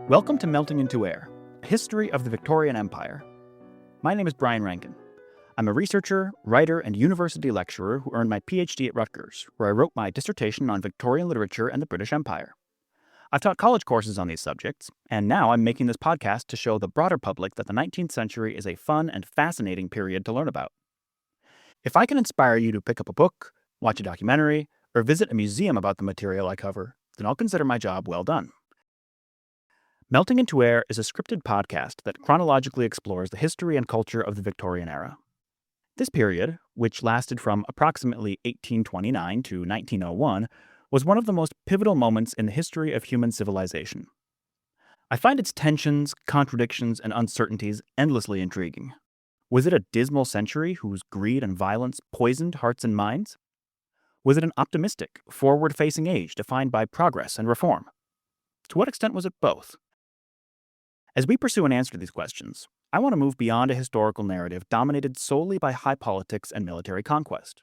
Welcome to Melting into Air, a history of the Victorian Empire. My name is Reinken. I'm a researcher, writer, and university lecturer who earned my PhD at Rutgers, where I wrote my dissertation on Victorian literature and the British Empire. I've taught college courses on these subjects, and now I'm making this podcast to show the broader public that the 19th century is a fun and fascinating period to learn about. If I can inspire you to pick up a book, watch a documentary, or visit a museum about the material I cover, then I'll consider my job well done. Melting into Air is a scripted podcast that chronologically explores the history and culture of the Victorian era. This period, which lasted from approximately 1829 to 1901, was one of the most pivotal moments in the history of human civilization. I find its tensions, contradictions, and uncertainties endlessly intriguing. Was it a dismal century whose greed and violence poisoned hearts and minds? Was it an optimistic, forward-facing age defined by progress and reform? To what extent was it both? As we pursue an answer to these questions, I want to move beyond a historical narrative dominated solely by high politics and military conquest.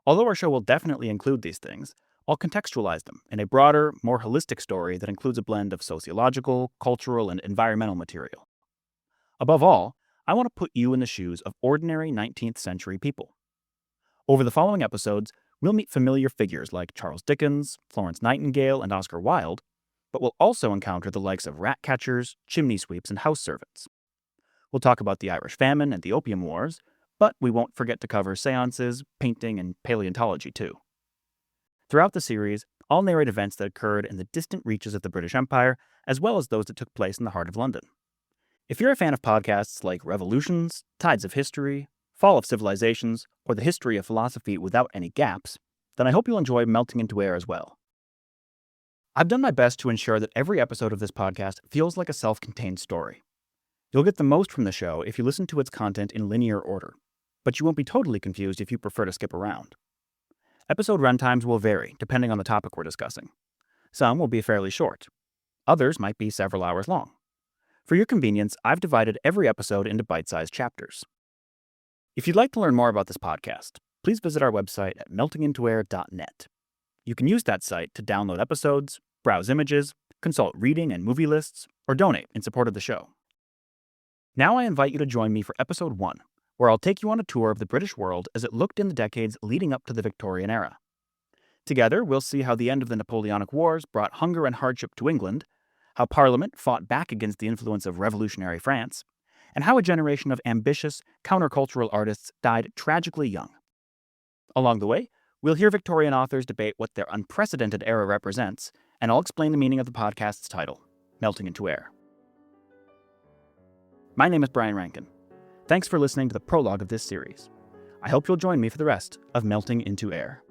Although our show will definitely include these things, I'll contextualize them in a broader, more holistic story that includes a blend of sociological, cultural, and environmental material. Above all, I want to put you in the shoes of ordinary 19th century people. Over the following episodes, we'll meet familiar figures like Charles Dickens, Florence Nightingale, and Oscar Wilde, but we'll also encounter the likes of rat catchers, chimney sweeps, and house servants. We'll talk about the Irish famine and the Opium Wars, but we won't forget to cover seances, painting, and paleontology too. Throughout the series, I'll narrate events that occurred in the distant reaches of the British Empire, as well as those that took place in the heart of London. If you're a fan of podcasts like Revolutions, Tides of History, Fall of Civilizations, or the history of philosophy without any gaps, then I hope you'll enjoy Melting into Air as well. I've done my best to ensure that every episode of this podcast feels like a self-contained story. You'll get the most from the show if you listen to its content in linear order, but you won't be totally confused if you prefer to skip around. Episode runtimes will vary depending on the topic we're discussing. Some will be fairly short. Others might be several hours long. For your convenience, I've divided every episode into bite-sized chapters. If you'd like to learn more about this podcast, please visit our website at meltingintoair.net. You can use that site to download episodes, browse images, consult reading and movie lists, or donate in support of the show. Now I invite you to join me for episode 1, where I'll take you on a tour of the British world as it looked in the decades leading up to the Victorian era. Together, we'll see how the end of the Napoleonic Wars brought hunger and hardship to England, how Parliament fought back against the influence of revolutionary France, and how a generation of ambitious, countercultural artists died tragically young. Along the way, we'll hear Victorian authors debate what their unprecedented era represents, and I'll explain the meaning of the podcast's title, Melting into Air. My name is Reinken. Thanks for listening to the prologue of this series. I hope you'll join me for the rest of Melting into Air.